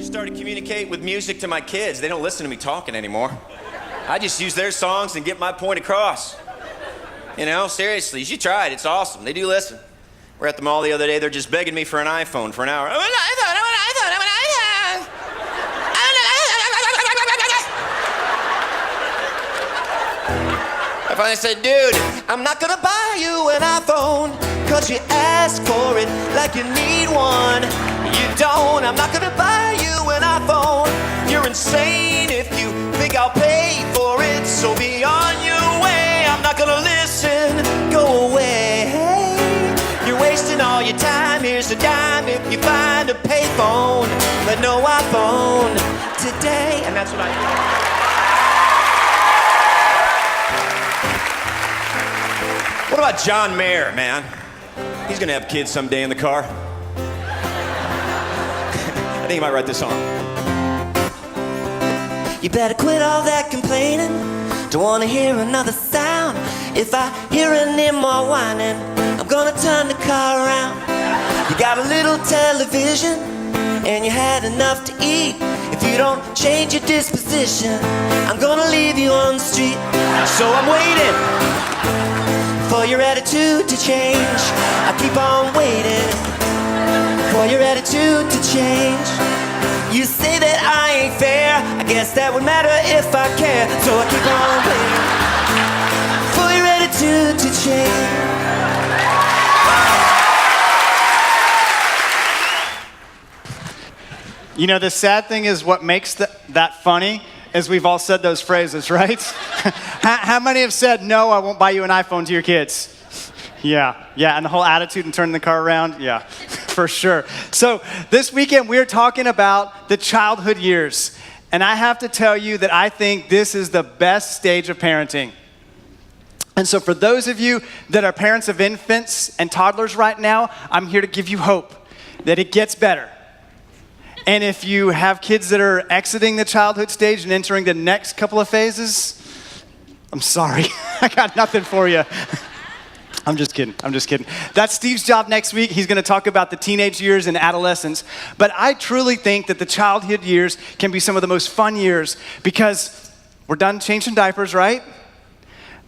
started communicating with music to my kids. They don't listen to me talking anymore. I just use their songs and get my point across. You know, seriously, you should try it. It's awesome. They do listen. We're at the mall the other day. They're just begging me for an iPhone for an hour. I want an iPhone. I finally said, dude, I'm not gonna buy you an iPhone, cause you ask for it like you need one. You don't. I'm not gonna buy you an iPhone. You're insane if you think I'll pay for it, so be on your way. I'm not gonna listen. Go away. You're wasting all your time. Here's a dime if you find a payphone, but no iPhone today. And that's what I do. What about John Mayer, man? He's gonna have kids someday in the car. I think he might write this song. You better quit all that complaining. Don't wanna hear another sound. If I hear any more whining, I'm gonna turn the car around. You got a little television, and you had enough to eat. If you don't change your disposition, I'm gonna leave you on the street. So I'm waiting for your attitude to change. I keep on waiting for your attitude to change. You say that I ain't fair. I guess that would matter if I care. So I keep on waiting for your attitude to change. You know, the sad thing is what makes that funny is we've all said those phrases, right? How many have said, no, I won't buy you an iPhone to your kids? Yeah, and the whole attitude and turning the car around, yeah, for sure. So this weekend we're talking about the childhood years. And I have to tell you that I think this is the best stage of parenting. And so for those of you that are parents of infants and toddlers right now, I'm here to give you hope that it gets better. And if you have kids that are exiting the childhood stage and entering the next couple of phases, I'm sorry. I got nothing for you. I'm just kidding. That's Steve's job next week. He's going to talk about the teenage years and adolescence. But I truly think that the childhood years can be some of the most fun years because we're done changing diapers, right?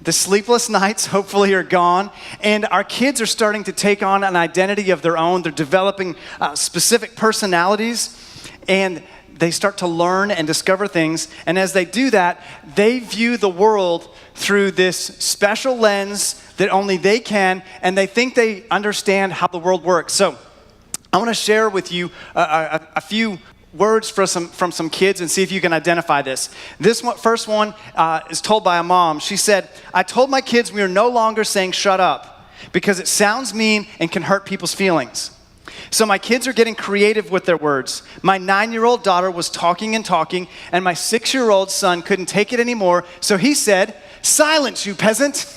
The sleepless nights hopefully are gone, and our kids are starting to take on an identity of their own. They're developing specific personalities, and they start to learn and discover things. And as they do that, they view the world through this special lens that only they can, and they think they understand how the world works. So I want to share with you a few words from some kids and see if you can identify this. This one, first one is told by a mom. She said, I told my kids we are no longer saying shut up because it sounds mean and can hurt people's feelings. So my kids are getting creative with their words. My 9-year-old daughter was talking, and my 6-year-old son couldn't take it anymore, so he said, silence, you peasant.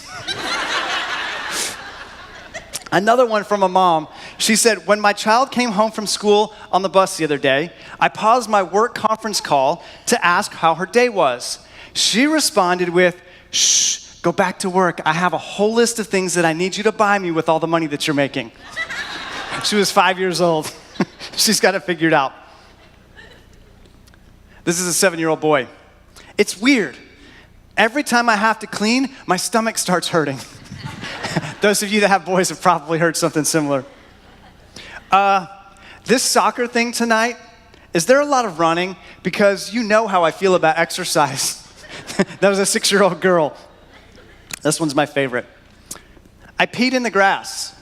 Another one from a mom. She said, when my child came home from school on the bus the other day, I paused my work conference call to ask how her day was. She responded with, shh, go back to work. I have a whole list of things that I need you to buy me with all the money that you're making. She was 5 years old. She's got it figured out. This is a 7-year-old boy. It's weird. Every time I have to clean, my stomach starts hurting. Those of you that have boys have probably heard something similar. This soccer thing tonight, is there a lot of running? Because you know how I feel about exercise. That was a 6-year-old girl. This one's my favorite. I peed in the grass.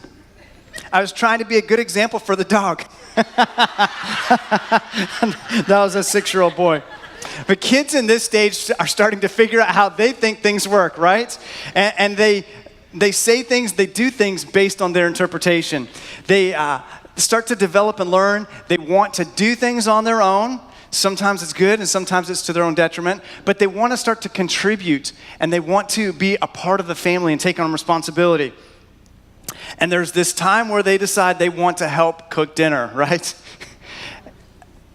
I was trying to be a good example for the dog. That was a 6-year-old boy. But kids in this stage are starting to figure out how they think things work, right? And they say things, they do things based on their interpretation. They start to develop and learn. They want to do things on their own. Sometimes it's good and sometimes it's to their own detriment. But they want to start to contribute, and they want to be a part of the family and take on responsibility. And there's this time where they decide they want to help cook dinner, right?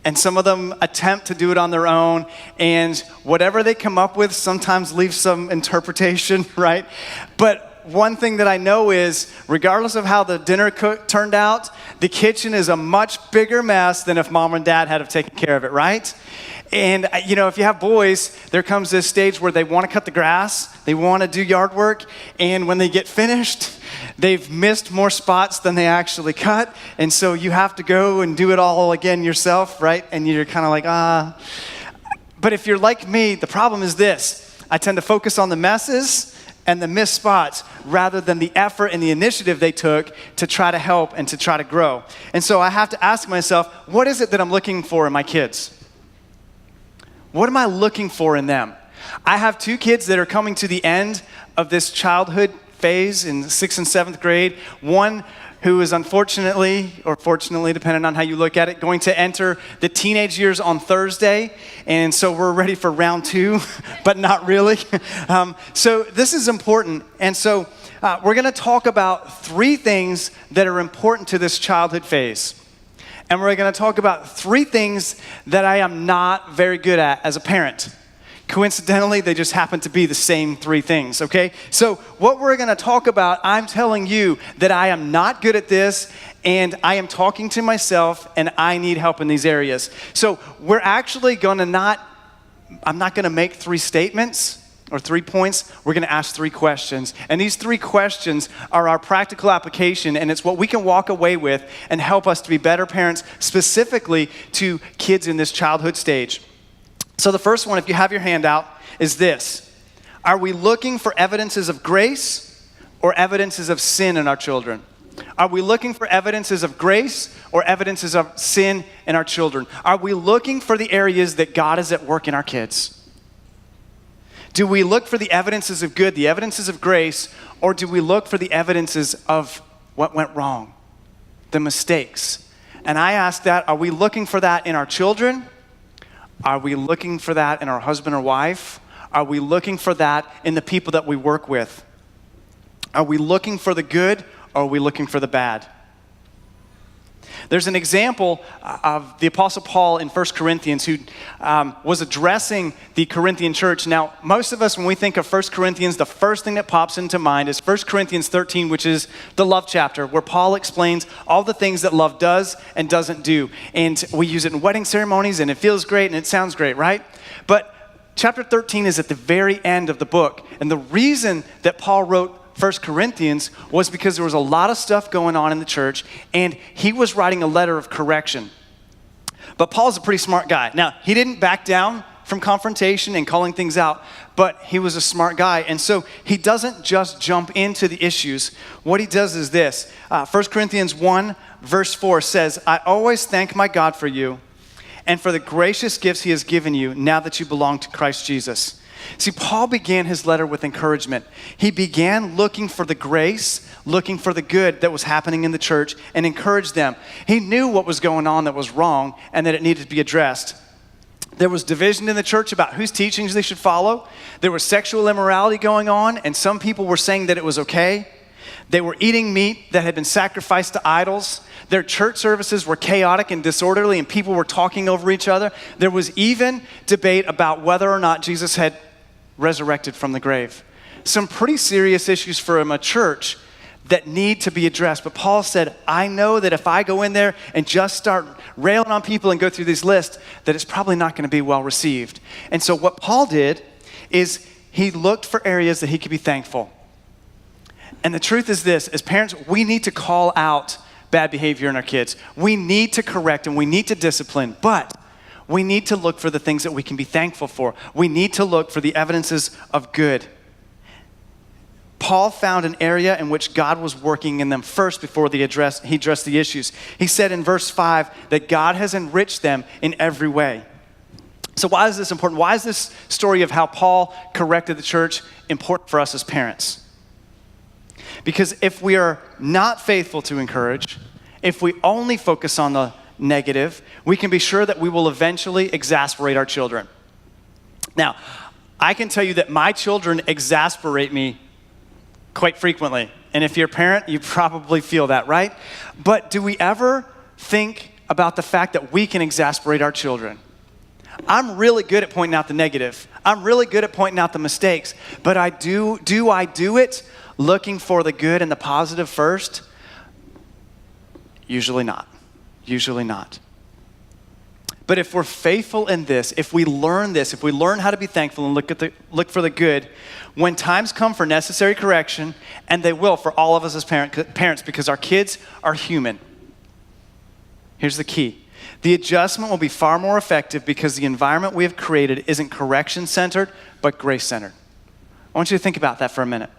And some of them attempt to do it on their own, and whatever they come up with sometimes leaves some interpretation, right? But one thing that I know is, regardless of how the dinner turned out, the kitchen is a much bigger mess than if mom and dad had have taken care of it, right? And, if you have boys, there comes this stage where they want to cut the grass, they want to do yard work, and when they get finished, they've missed more spots than they actually cut, and so you have to go and do it all again yourself, right? And you're kind of like, But if you're like me, the problem is this. I tend to focus on the messes and the missed spots rather than the effort and the initiative they took to try to help and to try to grow. And so I have to ask myself, what is it that I'm looking for in my kids? What am I looking for in them? I have 2 kids that are coming to the end of this childhood phase in 6th and 7th grade. One who is unfortunately, or fortunately, depending on how you look at it, going to enter the teenage years on Thursday. And so we're ready for round 2, but not really. So this is important. And so we're going to talk about 3 things that are important to this childhood phase. And we're going to talk about 3 things that I am not very good at as a parent. Coincidentally, they just happen to be the same 3 things, okay? So what we're going to talk about, I'm telling you that I am not good at this, and I am talking to myself, and I need help in these areas. So we're actually going to I'm not going to make 3 statements or 3 points. We're going to ask 3 questions. And these 3 questions are our practical application, and it's what we can walk away with and help us to be better parents, specifically to kids in this childhood stage. So the first one, if you have your handout, is this. Are we looking for evidences of grace or evidences of sin in our children? Are we looking for evidences of grace or evidences of sin in our children? Are we looking for the areas that God is at work in our kids? Do we look for the evidences of good, the evidences of grace, or do we look for the evidences of what went wrong, the mistakes? And I ask that, are we looking for that in our children? Are we looking for that in our husband or wife? Are we looking for that in the people that we work with? Are we looking for the good, or are we looking for the bad? There's an example of the Apostle Paul in 1 Corinthians who was addressing the Corinthian church. Now, most of us, when we think of 1 Corinthians, the first thing that pops into mind is 1 Corinthians 13, which is the love chapter, where Paul explains all the things that love does and doesn't do. And we use it in wedding ceremonies, and it feels great, and it sounds great, right? But chapter 13 is at the very end of the book. And the reason that Paul wrote 1 Corinthians was because there was a lot of stuff going on in the church, and he was writing a letter of correction. But Paul's a pretty smart guy. Now, he didn't back down from confrontation and calling things out, but he was a smart guy. And so he doesn't just jump into the issues. What he does is this. 1 Corinthians 1, verse 4 says, I always thank my God for you and for the gracious gifts he has given you now that you belong to Christ Jesus. See, Paul began his letter with encouragement. He began looking for the grace, looking for the good that was happening in the church, and encouraged them. He knew what was going on that was wrong and that it needed to be addressed. There was division in the church about whose teachings they should follow. There was sexual immorality going on, and some people were saying that it was okay. They were eating meat that had been sacrificed to idols. Their church services were chaotic and disorderly, and people were talking over each other. There was even debate about whether or not Jesus had resurrected from the grave. Some pretty serious issues for a church that need to be addressed. But Paul said, I know that if I go in there and just start railing on people and go through these lists, that it's probably not going to be well received. And so what Paul did is he looked for areas that he could be thankful. And the truth is this, as parents, we need to call out bad behavior in our kids. We need to correct and we need to discipline, but we need to look for the things that we can be thankful for. We need to look for the evidences of good. Paul found an area in which God was working in them first before he addressed the issues. He said in verse 5 that God has enriched them in every way. So why is this important? Why is this story of how Paul corrected the church important for us as parents? Because if we are not faithful to encourage, if we only focus on the negative, we can be sure that we will eventually exasperate our children. Now, I can tell you that my children exasperate me quite frequently. And if you're a parent, you probably feel that, right? But do we ever think about the fact that we can exasperate our children? I'm really good at pointing out the negative. I'm really good at pointing out the mistakes. But I do it looking for the good and the positive first? Usually not. Usually not. But if we're faithful in this, if we learn this, if we learn how to be thankful and look for the good, when times come for necessary correction, and they will for all of us as parents because our kids are human, here's the key. The adjustment will be far more effective because the environment we have created isn't correction-centered, but grace-centered. I want you to think about that for a minute.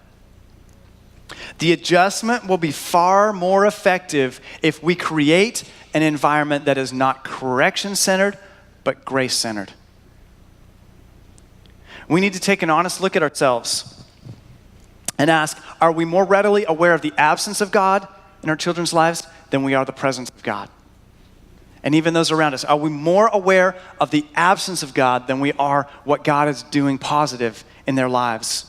The adjustment will be far more effective if we create an environment that is not correction-centered, but grace-centered. We need to take an honest look at ourselves and ask, are we more readily aware of the absence of God in our children's lives than we are the presence of God? And even those around us, are we more aware of the absence of God than we are what God is doing positive in their lives?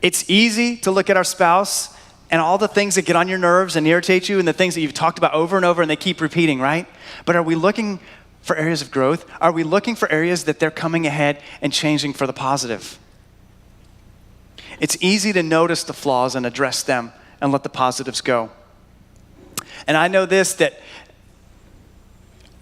It's easy to look at our spouse and all the things that get on your nerves and irritate you and the things that you've talked about over and over and they keep repeating, right? But are we looking for areas of growth? Are we looking for areas that they're coming ahead and changing for the positive? It's easy to notice the flaws and address them and let the positives go. And I know this, that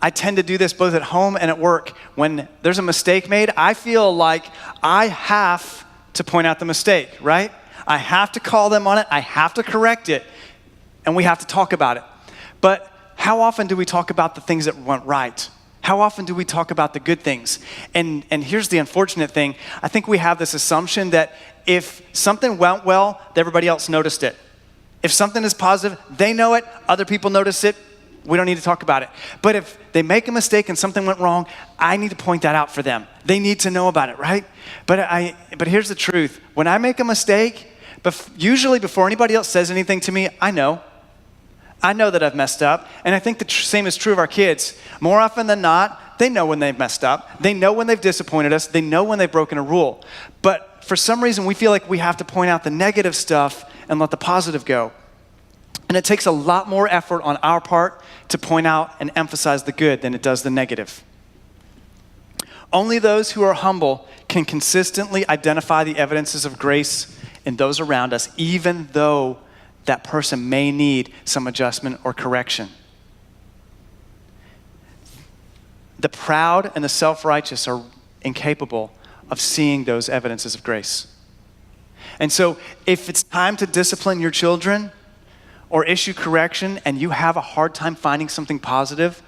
I tend to do this both at home and at work. When there's a mistake made, I feel like I have to point out the mistake, right? I have to call them on it, I have to correct it, and we have to talk about it. But how often do we talk about the things that went right? How often do we talk about the good things? And here's the unfortunate thing. I think we have this assumption that if something went well, everybody else noticed it. If something is positive, they know it, other people notice it, we don't need to talk about it. But if they make a mistake and something went wrong, I need to point that out for them. They need to know about it, right? But here's the truth. When I make a mistake, usually before anybody else says anything to me, I know that I've messed up. And I think the same is true of our kids. More often than not, they know when they've messed up. They know when they've disappointed us. They know when they've broken a rule. But for some reason, we feel like we have to point out the negative stuff and let the positive go. And it takes a lot more effort on our part to point out and emphasize the good than it does the negative. Only those who are humble can consistently identify the evidences of grace in those around us, even though that person may need some adjustment or correction. The proud and the self-righteous are incapable of seeing those evidences of grace. And so if it's time to discipline your children or issue correction and you have a hard time finding something positive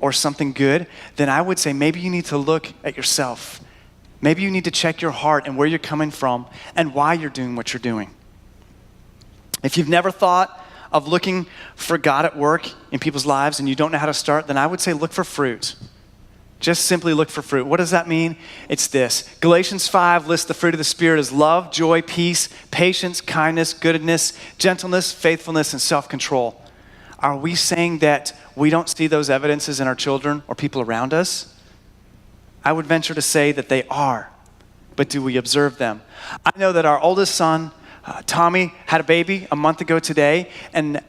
or something good, then I would say maybe you need to look at yourself. Maybe you need to check your heart and where you're coming from and why you're doing what you're doing. If you've never thought of looking for God at work in people's lives and you don't know how to start, then I would say look for fruit. Just simply look for fruit. What does that mean? It's this. Galatians 5 lists the fruit of the Spirit as love, joy, peace, patience, kindness, goodness, gentleness, faithfulness, and self-control. Are we saying that we don't see those evidences in our children or people around us? I would venture to say that they are, but do we observe them? I know that our oldest son, Tommy, had a baby a month ago today, and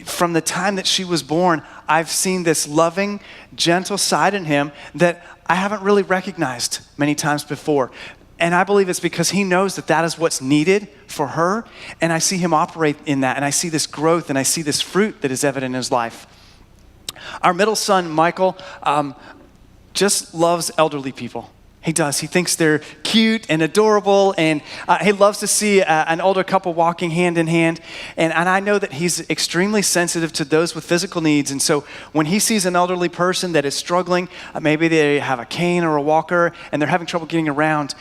from the time that she was born, I've seen this loving, gentle side in him that I haven't really recognized many times before. And I believe it's because he knows that that is what's needed for her, and I see him operate in that, and I see this growth, and I see this fruit that is evident in his life. Our middle son, Michael, just loves elderly people. He does. He thinks they're cute and adorable, and he loves to see an older couple walking hand in hand. And I know that he's extremely sensitive to those with physical needs. And so when he sees an elderly person that is struggling, maybe they have a cane or a walker, and they're having trouble getting around,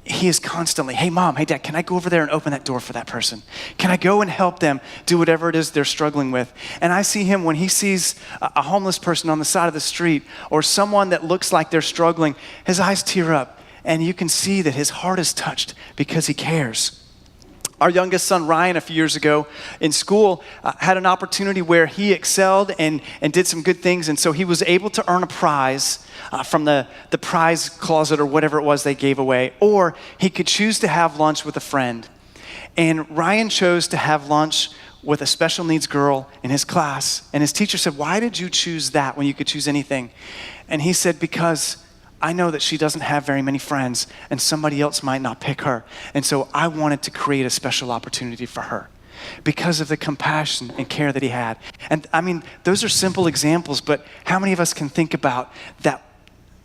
he is constantly, hey mom, hey dad, can I go over there and open that door for that person? Can I go and help them do whatever it is they're struggling with? And I see him when he sees a homeless person on the side of the street or someone that looks like they're struggling, his eyes tear up and you can see that his heart is touched because he cares. Our youngest son, Ryan, a few years ago in school, had an opportunity where he excelled and did some good things. And so he was able to earn a prize from the prize closet or whatever it was they gave away. Or he could choose to have lunch with a friend. And Ryan chose to have lunch with a special needs girl in his class. And his teacher said, why did you choose that when you could choose anything? And he said, because I know that she doesn't have very many friends and somebody else might not pick her. And so I wanted to create a special opportunity for her because of the compassion and care that he had. And I mean, those are simple examples, but how many of us can think about that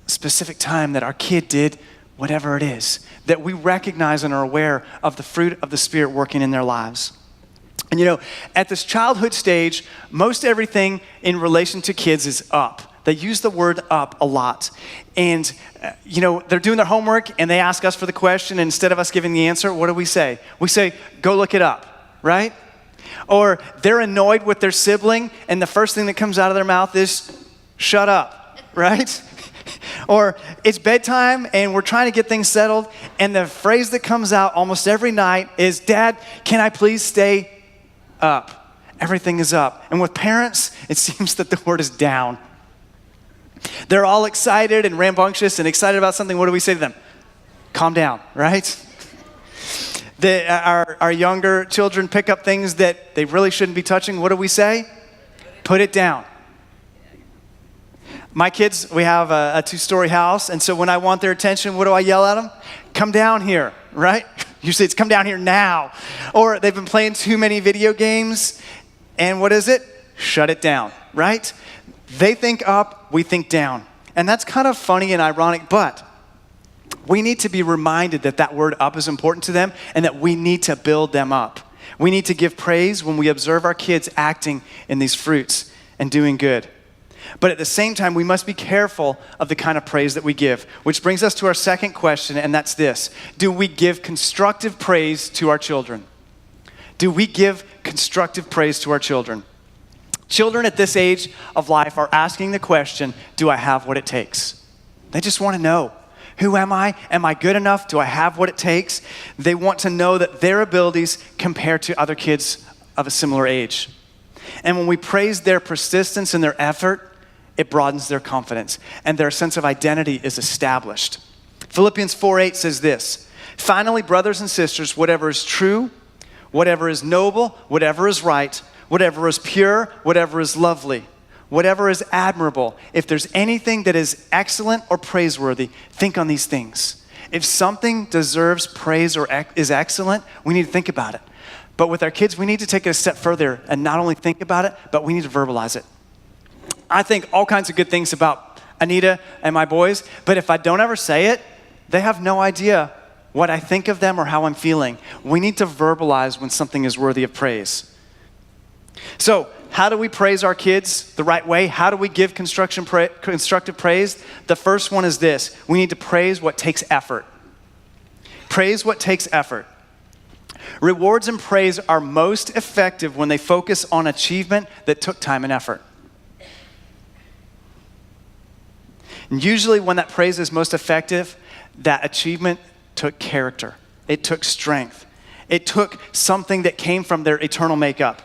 specific time that our kid did whatever it is, that we recognize and are aware of the fruit of the Spirit working in their lives? And you know, at this childhood stage, most everything in relation to kids is up. They use the word up a lot. And, you know, they're doing their homework and they ask us for the question, and instead of us giving the answer, what do? We say, go look it up, right? Or they're annoyed with their sibling and the first thing that comes out of their mouth is, shut up, right? Or it's bedtime and we're trying to get things settled, and the phrase that comes out almost every night is, Dad, can I please stay up? Everything is up. And with parents, it seems that the word is down. They're all excited and rambunctious and excited about something. What do we say to them? Calm down, right? Our younger children pick up things that they really shouldn't be touching. What do we say? Put it down. My kids, we have a 2-story house, and so when I want their attention, what do I yell at them? Come down here, right? Usually it's come down here now. Or they've been playing too many video games, and what is it? Shut it down, right? They think up, we think down. And that's kind of funny and ironic, but we need to be reminded that that word up is important to them and that we need to build them up. We need to give praise when we observe our kids acting in these fruits and doing good. But at the same time, we must be careful of the kind of praise that we give, which brings us to our second question, and that's this. Do we give constructive praise to our children? Do we give constructive praise to our children? Children at this age of life are asking the question, do I have what it takes? They just want to know, who am I? Am I good enough? Do I have what it takes? They want to know that their abilities compare to other kids of a similar age. And when we praise their persistence and their effort, it broadens their confidence and their sense of identity is established. Philippians 4:8 says this, finally, brothers and sisters, whatever is true, whatever is noble, whatever is right, whatever is pure, whatever is lovely, whatever is admirable, if there's anything that is excellent or praiseworthy, think on these things. If something deserves praise or is excellent, we need to think about it. But with our kids, we need to take it a step further and not only think about it, but we need to verbalize it. I think all kinds of good things about Anita and my boys, but if I don't ever say it, they have no idea what I think of them or how I'm feeling. We need to verbalize when something is worthy of praise. So, how do we praise our kids the right way? How do we give constructive praise? The first one is this. We need to praise what takes effort. Praise what takes effort. Rewards and praise are most effective when they focus on achievement that took time and effort. And usually when that praise is most effective, that achievement took character. It took strength. It took something that came from their eternal makeup.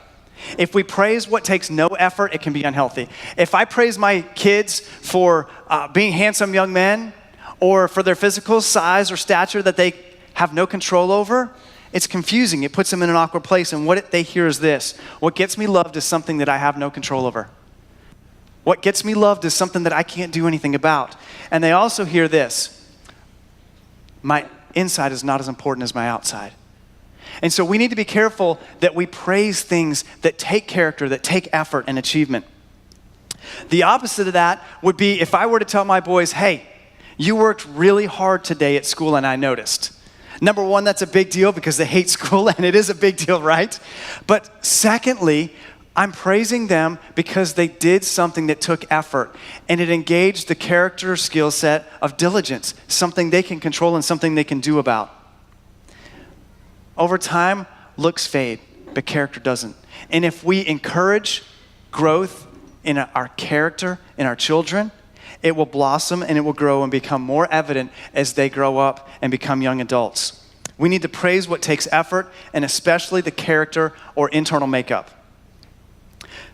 If we praise what takes no effort, it can be unhealthy. If I praise my kids for being handsome young men or for their physical size or stature that they have no control over, it's confusing. It puts them in an awkward place. And what they hear is this. What gets me loved is something that I have no control over. What gets me loved is something that I can't do anything about. And they also hear this. My inside is not as important as my outside. And so we need to be careful that we praise things that take character, that take effort and achievement. The opposite of that would be if I were to tell my boys, hey, you worked really hard today at school and I noticed. Number one, that's a big deal because they hate school and it is a big deal, right? But secondly, I'm praising them because they did something that took effort and it engaged the character skill set of diligence, something they can control and something they can do about. Over time, looks fade, but character doesn't. And if we encourage growth in our character, in our children, it will blossom and it will grow and become more evident as they grow up and become young adults. We need to praise what takes effort and especially the character or internal makeup.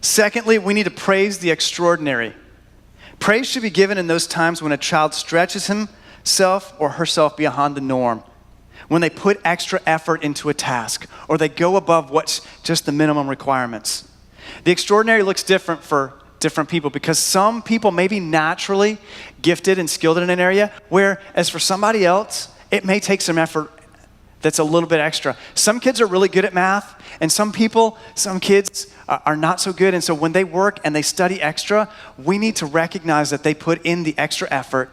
Secondly, we need to praise the extraordinary. Praise should be given in those times when a child stretches himself or herself beyond the norm, when they put extra effort into a task, or they go above what's just the minimum requirements. The extraordinary looks different for different people, because some people may be naturally gifted and skilled in an area, whereas for somebody else, it may take some effort that's a little bit extra. Some kids are really good at math, and some kids are not so good. And so when they work and they study extra, we need to recognize that they put in the extra effort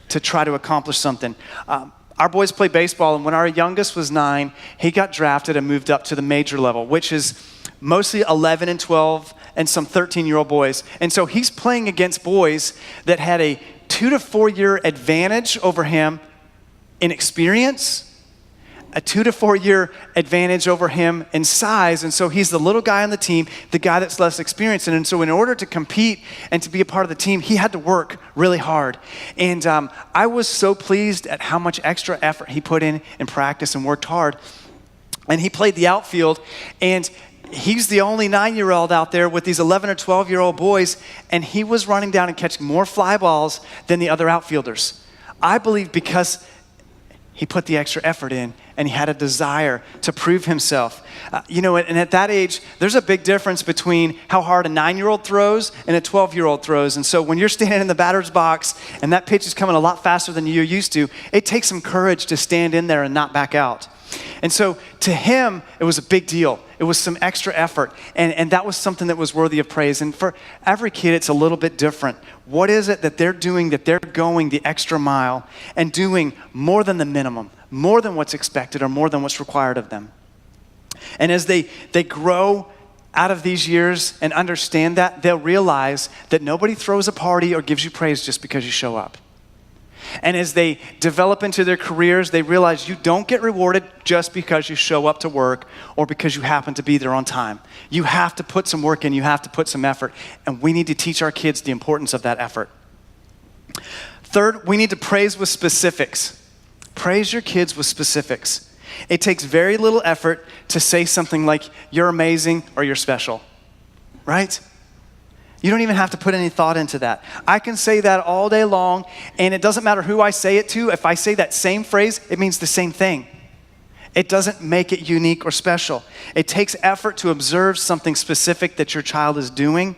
to try to accomplish something. Our boys play baseball, and when our youngest was 9, he got drafted and moved up to the major level, which is mostly 11 and 12 and some 13-year-old boys. And so he's playing against boys that had a 2 to 4 year advantage over him in experience, a 2 to 4 year advantage over him in size. And so he's the little guy on the team, the guy that's less experienced. And so in order to compete and to be a part of the team, he had to work really hard. And I was so pleased at how much extra effort he put in practice and worked hard. And he played the outfield, and he's the only 9-year-old out there with these 11 or 12-year-old boys, and he was running down and catching more fly balls than the other outfielders. I believe because he put the extra effort in, and he had a desire to prove himself. And at that age, there's a big difference between how hard a 9-year-old throws and a 12-year-old throws. And so when you're standing in the batter's box and that pitch is coming a lot faster than you're used to, it takes some courage to stand in there and not back out. And so to him, it was a big deal. It was some extra effort, and that was something that was worthy of praise. And for every kid, it's a little bit different. What is it that they're doing, that they're going the extra mile and doing more than the minimum, more than what's expected or more than what's required of them? And as they grow out of these years and understand that, they'll realize that nobody throws a party or gives you praise just because you show up. And as they develop into their careers, they realize you don't get rewarded just because you show up to work or because you happen to be there on time. You have to put some work in, you have to put some effort, and we need to teach our kids the importance of that effort. Third, we need to praise with specifics. Praise your kids with specifics. It takes very little effort to say something like, "You're amazing" or "You're special," right? You don't even have to put any thought into that. I can say that all day long, and it doesn't matter who I say it to. If I say that same phrase, it means the same thing. It doesn't make it unique or special. It takes effort to observe something specific that your child is doing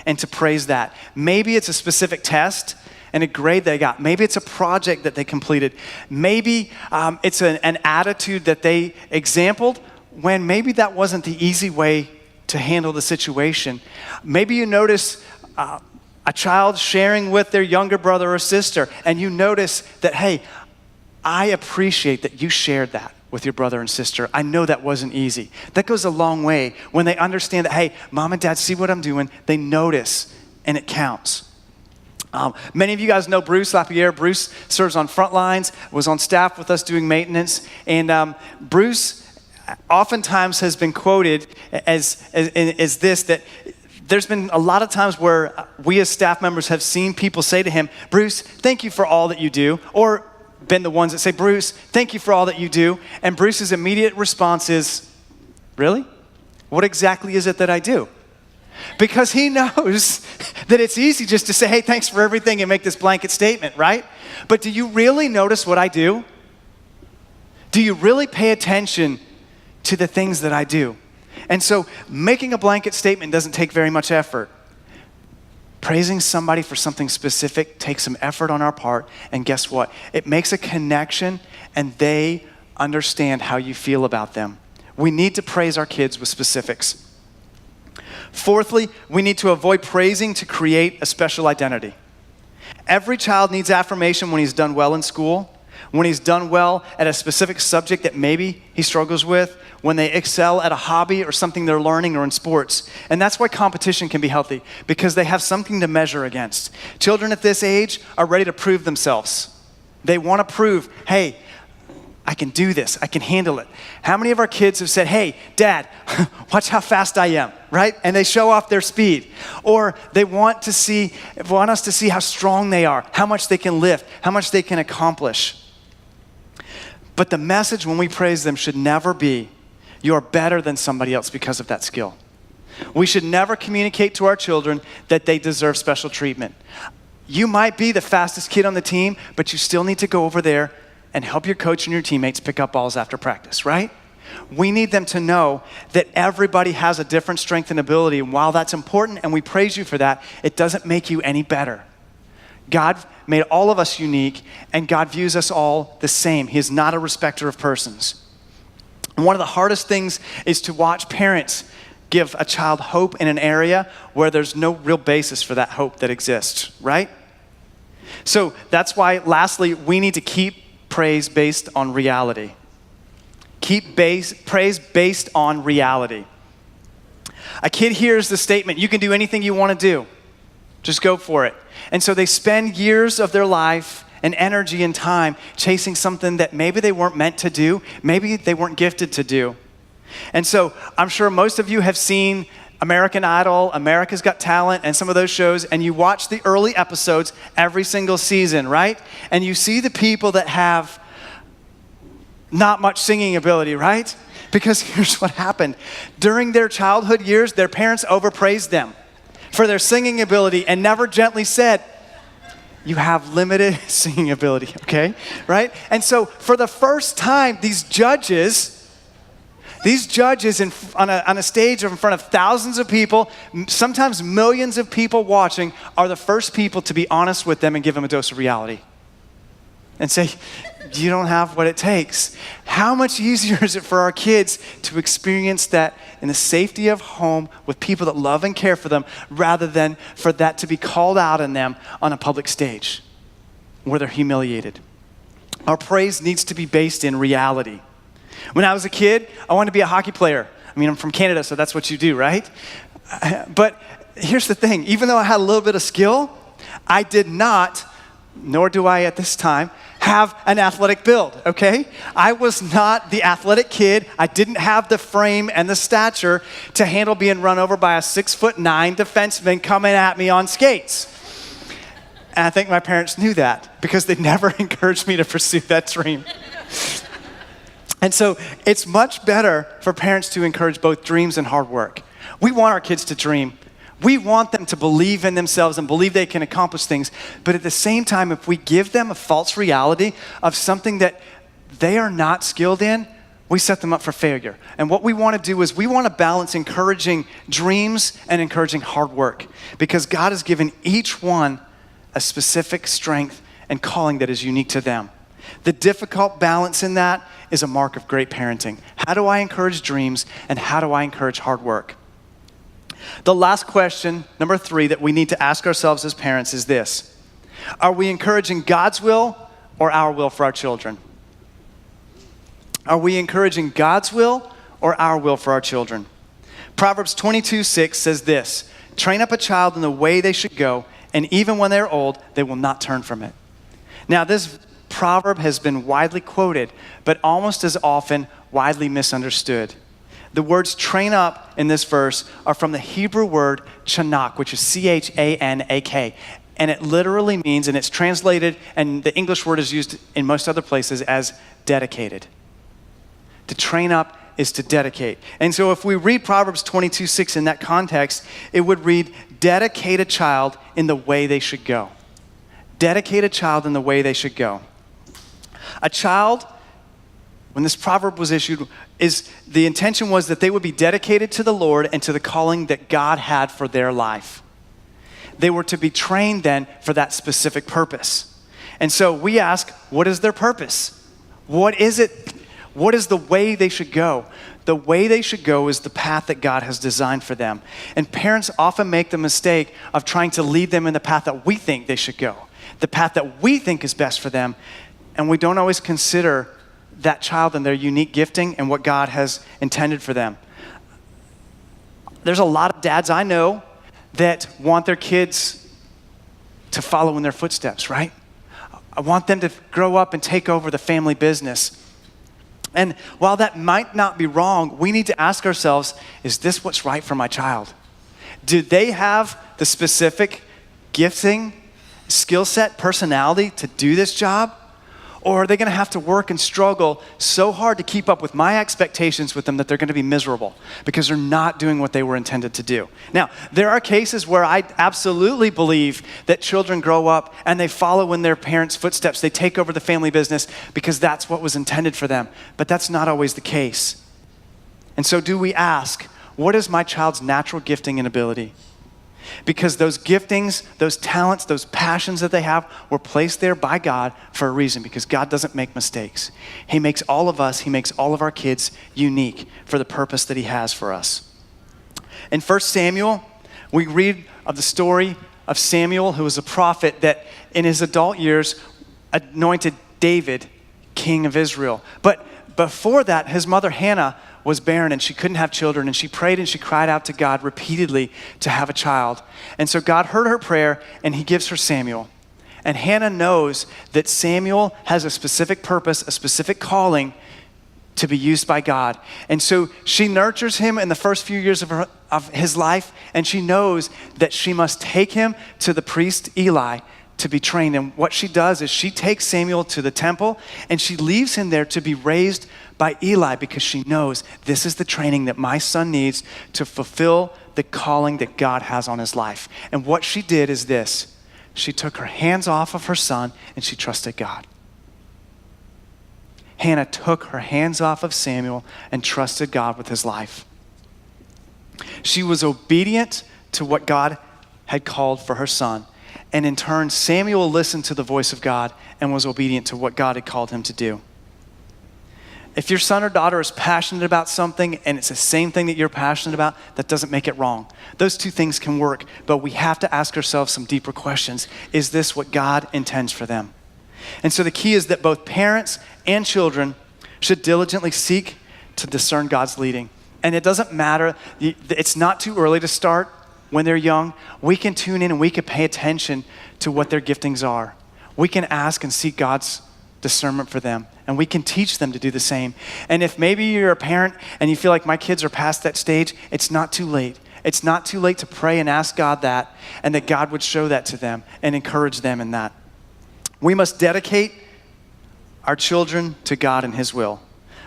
and to praise that. Maybe it's a specific test and a grade they got. Maybe it's a project that they completed. Maybe it's an attitude that they exampled when maybe that wasn't the easy way to handle the situation. Maybe you notice a child sharing with their younger brother or sister, and you notice that, hey, I appreciate that you shared that with your brother and sister. I know that wasn't easy. That goes a long way when they understand that, hey, mom and dad see what I'm doing, they notice, and it counts. Many of you guys know Bruce Lapierre. Bruce serves on front lines, was on staff with us doing maintenance, and Bruce oftentimes has been quoted as this, that there's been a lot of times where we as staff members have seen people say to him, "Bruce, thank you for all that you do," or been the ones that say, "Bruce, thank you for all that you do," and Bruce's immediate response is, "Really? What exactly is it that I do?" Because he knows that it's easy just to say, "Hey, thanks for everything," and make this blanket statement, right? But do you really notice what I do? Do you really pay attention to the things that I do? And so making a blanket statement doesn't take very much effort. Praising somebody for something specific takes some effort on our part, and guess what? It makes a connection, and they understand how you feel about them. We need to praise our kids with specifics. Fourthly, we need to avoid praising to create a special identity. Every child needs affirmation when he's done well in school, when he's done well at a specific subject that maybe he struggles with, when they excel at a hobby or something they're learning or in sports. And that's why competition can be healthy, because they have something to measure against. Children at this age are ready to prove themselves. They want to prove, hey, I can do this, I can handle it. How many of our kids have said, "Hey, Dad, watch how fast I am," right? And they show off their speed. Or they want us to see how strong they are, how much they can lift, how much they can accomplish. But the message when we praise them should never be, "You're better than somebody else because of that skill." We should never communicate to our children that they deserve special treatment. You might be the fastest kid on the team, but you still need to go over there and help your coach and your teammates pick up balls after practice, right? We need them to know that everybody has a different strength and ability. And while that's important and we praise you for that, it doesn't make you any better. God made all of us unique, and God views us all the same. He is not a respecter of persons. And one of the hardest things is to watch parents give a child hope in an area where there's no real basis for that hope that exists, right? So that's why, lastly, we need to keep praise based on reality. Praise based on reality. A kid hears the statement, you can do anything you want to do. Just go for it. And so they spend years of their life and energy and time chasing something that maybe they weren't meant to do, maybe they weren't gifted to do. And so I'm sure most of you have seen American Idol, America's Got Talent, and some of those shows, and you watch the early episodes every single season, right? And you see the people that have not much singing ability, right? Because here's what happened. During their childhood years, their parents overpraised them for their singing ability and never gently said, you have limited singing ability, okay? Right? And so for the first time, these judges on a stage in front of thousands of people, sometimes millions of people watching, are the first people to be honest with them and give them a dose of reality. And say, you don't have what it takes. How much easier is it for our kids to experience that in the safety of home with people that love and care for them, rather than for that to be called out in them on a public stage where they're humiliated? Our praise needs to be based in reality. When I was a kid, I wanted to be a hockey player. I mean, I'm from Canada, so that's what you do, right? But here's the thing. Even though I had a little bit of skill, I did not, nor do I at this time, have an athletic build, okay? I was not the athletic kid. I didn't have the frame and the stature to handle being run over by a 6'9" defenseman coming at me on skates. And I think my parents knew that because they never encouraged me to pursue that dream. And so it's much better for parents to encourage both dreams and hard work. We want our kids to dream. We want them to believe in themselves and believe they can accomplish things. But at the same time, if we give them a false reality of something that they are not skilled in, we set them up for failure. And what we want to do is we want to balance encouraging dreams and encouraging hard work, because God has given each one a specific strength and calling that is unique to them. The difficult balance in that is a mark of great parenting. How do I encourage dreams, and how do I encourage hard work? The last question, number 3, that we need to ask ourselves as parents is this: are we encouraging God's will or our will for our children? Are we encouraging God's will or our will for our children? Proverbs 22:6 says this: train up a child in the way they should go, and even when they're old, they will not turn from it. Now, this proverb has been widely quoted, but almost as often widely misunderstood. The words train up in this verse are from the Hebrew word chanak, which is C-H-A-N-A-K. And it literally means, and it's translated, and the English word is used in most other places as dedicated. To train up is to dedicate. And so if we read Proverbs 22:6 in that context, it would read, dedicate a child in the way they should go. Dedicate a child in the way they should go. A child, when this proverb was issued, the intention was that they would be dedicated to the Lord and to the calling that God had for their life. They were to be trained then for that specific purpose. And so we ask, what is their purpose? What is it? What is the way they should go? The way they should go is the path that God has designed for them. And parents often make the mistake of trying to lead them in the path that we think they should go, the path that we think is best for them. And we don't always consider that child and their unique gifting and what God has intended for them. There's a lot of dads I know that want their kids to follow in their footsteps, right? I want them to grow up and take over the family business. And while that might not be wrong, we need to ask ourselves, is this what's right for my child? Do they have the specific gifting, skill set, personality to do this job? Or are they going to have to work and struggle so hard to keep up with my expectations with them that they're going to be miserable because they're not doing what they were intended to do? Now, there are cases where I absolutely believe that children grow up and they follow in their parents' footsteps. They take over the family business because that's what was intended for them. But that's not always the case. And so do we ask, what is my child's natural gifting and ability? Because those giftings, those talents, those passions that they have were placed there by God for a reason, because God doesn't make mistakes. He makes all of us, he makes all of our kids unique for the purpose that he has for us. In 1 Samuel, we read of the story of Samuel, who was a prophet that in his adult years anointed David king of Israel. But before that, his mother Hannah was barren and she couldn't have children, and she prayed and she cried out to God repeatedly to have a child. And so God heard her prayer and he gives her Samuel. And Hannah knows that Samuel has a specific purpose, a specific calling to be used by God. And so she nurtures him in the first few years of his life, and she knows that she must take him to the priest Eli to be trained. And what she does is she takes Samuel to the temple and she leaves him there to be raised by Eli, because she knows this is the training that my son needs to fulfill the calling that God has on his life. And what she did is this: she took her hands off of her son and she trusted God. Hannah took her hands off of Samuel and trusted God with his life. She was obedient to what God had called for her son. And in turn, Samuel listened to the voice of God and was obedient to what God had called him to do. If your son or daughter is passionate about something and it's the same thing that you're passionate about, that doesn't make it wrong. Those two things can work, but we have to ask ourselves some deeper questions. Is this what God intends for them? And so the key is that both parents and children should diligently seek to discern God's leading. And it doesn't matter, it's not too early to start when they're young. We can tune in and we can pay attention to what their giftings are. We can ask and seek God's discernment for them, and we can teach them to do the same. And if maybe you're a parent and you feel like my kids are past that stage, it's not too late. It's not too late to pray and ask God that, and that God would show that to them and encourage them in that. We must dedicate our children to God and his will.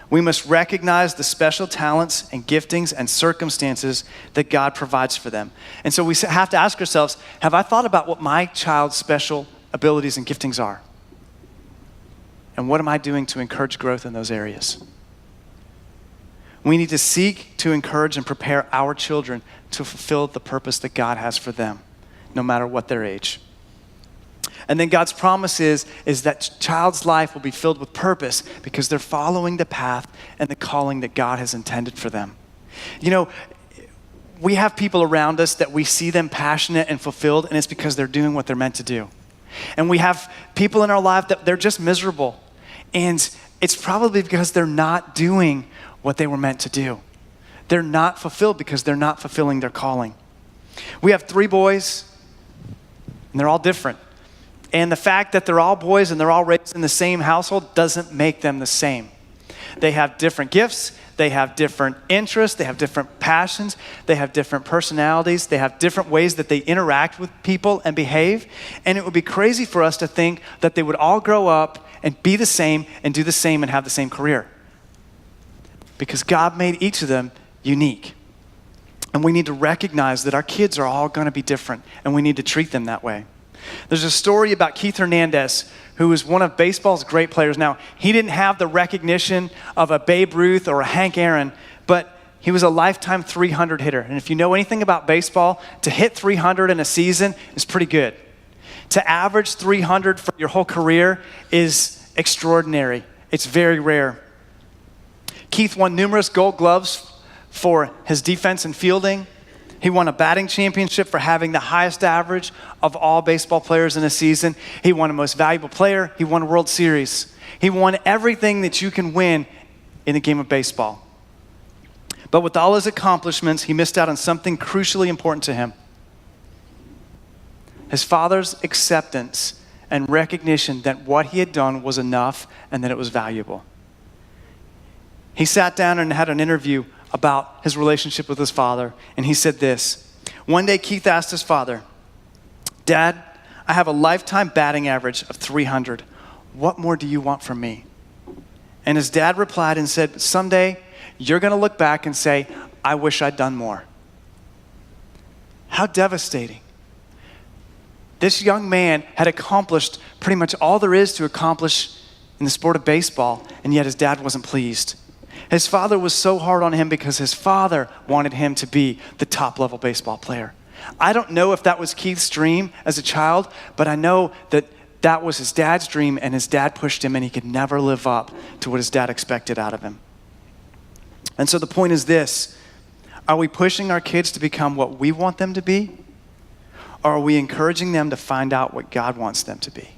We must recognize the special talents and giftings and circumstances that God provides for them. And so we have to ask ourselves, have I thought about what my child's special abilities and giftings are? And what am I doing to encourage growth in those areas? We need to seek to encourage and prepare our children to fulfill the purpose that God has for them, no matter what their age. And then God's promise is that child's life will be filled with purpose because they're following the path and the calling that God has intended for them. You know, we have people around us that we see them passionate and fulfilled, and it's because they're doing what they're meant to do. And we have people in our life that they're just miserable. And it's probably because they're not doing what they were meant to do. They're not fulfilled because they're not fulfilling their calling. We have 3 boys, and they're all different. And the fact that they're all boys and they're all raised in the same household doesn't make them the same. They have different gifts, they have different interests, they have different passions, they have different personalities, they have different ways that they interact with people and behave. And it would be crazy for us to think that they would all grow up and be the same and do the same and have the same career. Because God made each of them unique. And we need to recognize that our kids are all going to be different, and we need to treat them that way. There's a story about Keith Hernandez, who was one of baseball's great players. Now, he didn't have the recognition of a Babe Ruth or a Hank Aaron, but he was a lifetime 300 hitter. And if you know anything about baseball, to hit 300 in a season is pretty good. To average 300 for your whole career is extraordinary. It's very rare. Keith won numerous gold gloves for his defense and fielding. He won a batting championship for having the highest average of all baseball players in a season. He won a most valuable player. He won a World Series. He won everything that you can win in the game of baseball. But with all his accomplishments, he missed out on something crucially important to him. His father's acceptance and recognition that what he had done was enough and that it was valuable. He sat down and had an interview about his relationship with his father, and he said this. One day, Keith asked his father, "Dad, I have a lifetime batting average of 300. What more do you want from me?" And his dad replied and said, "Someday, you're going to look back and say, I wish I'd done more." How devastating. This young man had accomplished pretty much all there is to accomplish in the sport of baseball, and yet his dad wasn't pleased. His father was so hard on him because his father wanted him to be the top level baseball player. I don't know if that was Keith's dream as a child, but I know that that was his dad's dream, and his dad pushed him, and he could never live up to what his dad expected out of him. And so the point is this: are we pushing our kids to become what we want them to be? Or are we encouraging them to find out what God wants them to be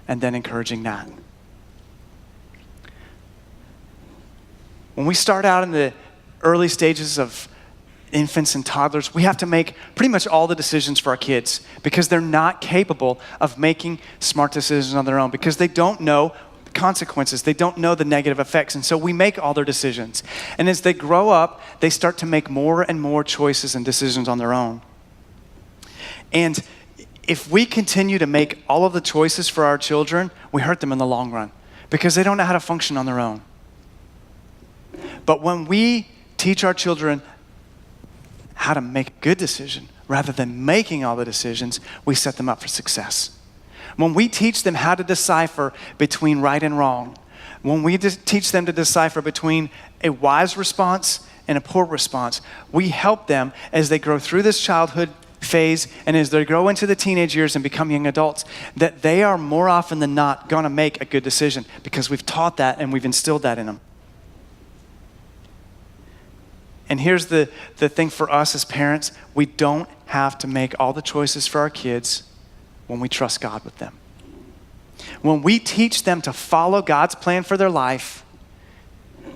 and then encouraging that? When we start out in the early stages of infants and toddlers, we have to make pretty much all the decisions for our kids because they're not capable of making smart decisions on their own because they don't know the consequences. They don't know the negative effects. And so we make all their decisions. And as they grow up, they start to make more and more choices and decisions on their own. And if we continue to make all of the choices for our children, we hurt them in the long run because they don't know how to function on their own. But when we teach our children how to make a good decision rather than making all the decisions, we set them up for success. When we teach them how to decipher between right and wrong, when we teach them to decipher between a wise response and a poor response, we help them as they grow through this childhood phase and as they grow into the teenage years and become young adults, that they are more often than not going to make a good decision because we've taught that and we've instilled that in them. And here's the thing for us as parents: we don't have to make all the choices for our kids when we trust God with them. When we teach them to follow God's plan for their life,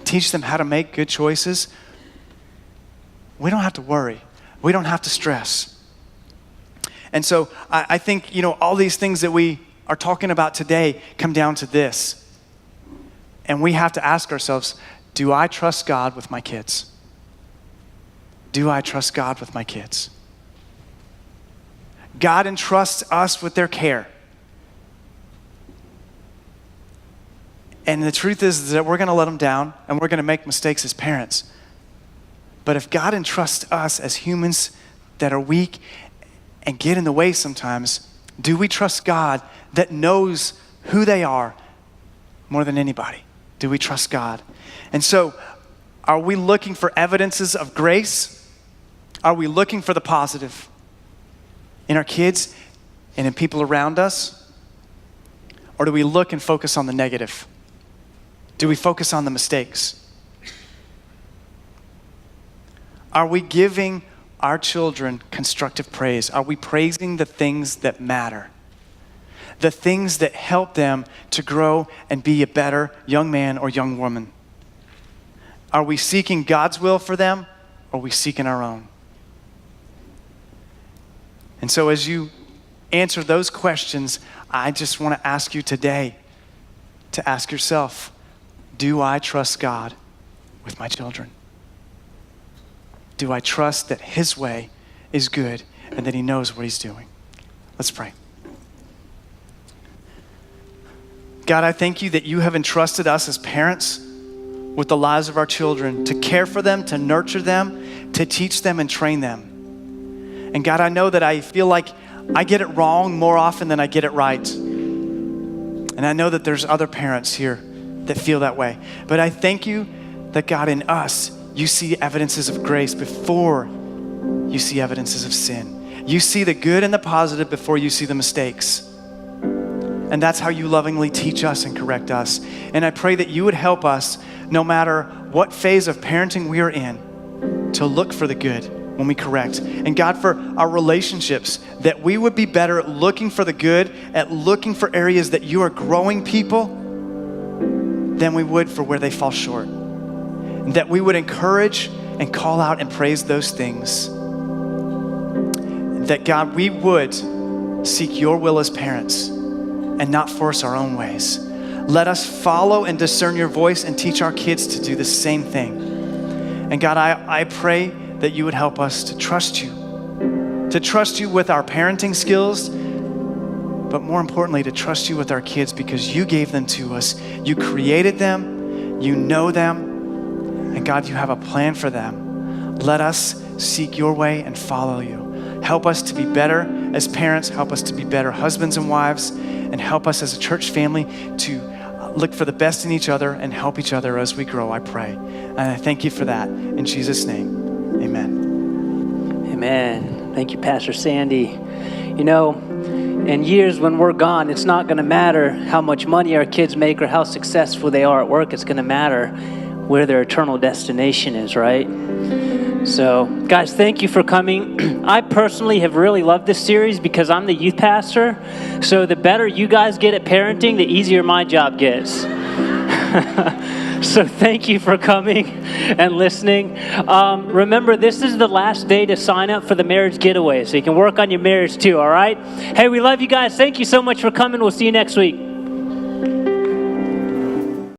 teach them how to make good choices, we don't have to worry. We don't have to stress. And so I think, all these things that we are talking about today come down to this. And we have to ask ourselves, do I trust God with my kids? Do I trust God with my kids? God entrusts us with their care. And the truth is that we're going to let them down and we're going to make mistakes as parents. But if God entrusts us as humans that are weak and get in the way sometimes, do we trust God that knows who they are more than anybody? Do we trust God? And so, are we looking for evidences of grace? Are we looking for the positive in our kids and in people around us? Or do we look and focus on the negative? Do we focus on the mistakes? Are we giving our children constructive praise? Are we praising the things that matter? The things that help them to grow and be a better young man or young woman? Are we seeking God's will for them, or are we seeking our own? And so as you answer those questions, I just want to ask you today to ask yourself, do I trust God with my children? Do I trust that His way is good and that He knows what He's doing? Let's pray. God, I thank you that you have entrusted us as parents with the lives of our children to care for them, to nurture them, to teach them and train them. And God, I know that I feel like I get it wrong more often than I get it right. And I know that there's other parents here that feel that way. But I thank you that God, in us, you see evidences of grace before you see evidences of sin. You see the good and the positive before you see the mistakes. And that's how you lovingly teach us and correct us. And I pray that you would help us, no matter what phase of parenting we are in, to look for the good when we correct. And God, for our relationships, that we would be better at looking for the good, at looking for areas that you are growing people than we would for where they fall short. And that we would encourage and call out and praise those things. That God, we would seek your will as parents and not force our own ways. Let us follow and discern your voice and teach our kids to do the same thing. And God, I pray that you would help us to trust you with our parenting skills, but more importantly, to trust you with our kids because you gave them to us. You created them, you know them, and God, you have a plan for them. Let us seek your way and follow you. Help us to be better as parents, help us to be better husbands and wives, and help us as a church family to look for the best in each other and help each other as we grow, I pray. And I thank you for that. In Jesus' name, amen. Amen. Thank you, Pastor Sandy. You know, in years when we're gone, it's not going to matter how much money our kids make or how successful they are at work. It's going to matter where their eternal destination is, right? So, guys, thank you for coming. I personally have really loved this series because I'm the youth pastor. So the better you guys get at parenting, the easier my job gets. So thank you for coming and listening. Remember, this is the last day to sign up for the marriage getaway, so you can work on your marriage too, all right? Hey, we love you guys. Thank you so much for coming. We'll see you next week.